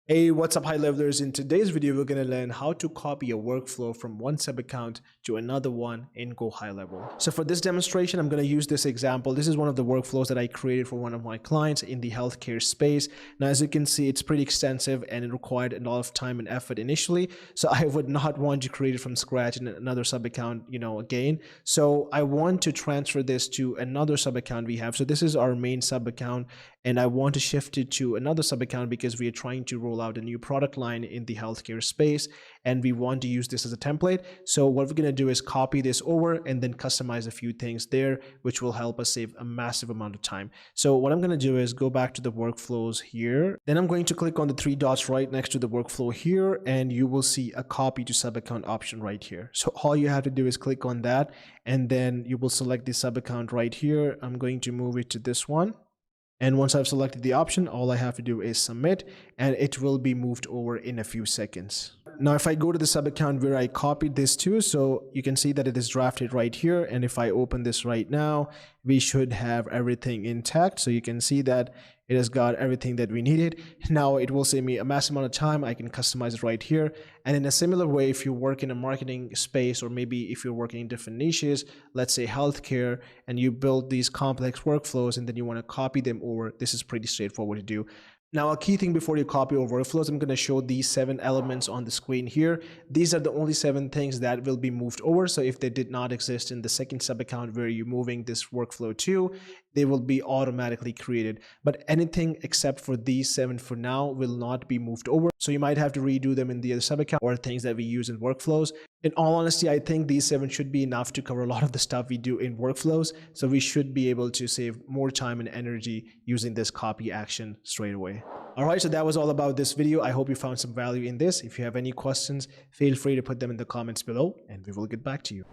Hey, what's up, high levelers? In today's video, we're going to learn how to copy a workflow from one sub account to another one in Go High Level. So for this demonstration, I'm going to use this example. This is one of the workflows that I created for one of my clients in the healthcare space. Now, as you can see, it's pretty extensive and it required a lot of time and effort initially. So I would not want to create it from scratch in another sub account, again. So I want to transfer this to another sub account we have. So this is our main sub account, and I want to shift it to another sub account because we are trying to roll out a new product line in the healthcare space, and we want to use this as a template. So what we're going to do is copy this over and then customize a few things there, which will help us save a massive amount of time. So what I'm going to do is go back to the workflows here. Then I'm going to click on the three dots right next to the workflow here, and you will see a copy to sub account option right here. So all you have to do is click on that, and then you will select the sub account right here. I'm going to move it to this one. And once I've selected the option, all I have to do is submit, and it will be moved over in a few seconds. Now, if I go to the sub account where I copied this to, so you can see that it is drafted right here. And if I open this right now, we should have everything intact. So you can see that it has got everything that we needed. Now it will save me a massive amount of time. I can customize it right here. And in a similar way, if you work in a marketing space, or maybe if you're working in different niches, let's say healthcare, and you build these complex workflows and then you want to copy them over, this is pretty straightforward to do. Now, a key thing before you copy over workflows, I'm going to show these 7 elements on the screen here. These are the only 7 things that will be moved over. So if they did not exist in the second sub account where you're moving this workflow to, they will be automatically created. But anything except for these 7 for now will not be moved over. So you might have to redo them in the other sub account or things that we use in workflows. In all honesty, I think these 7 should be enough to cover a lot of the stuff we do in workflows. So we should be able to save more time and energy using this copy action straight away. All right, so that was all about this video. I hope you found some value in this. If you have any questions, feel free to put them in the comments below and we will get back to you.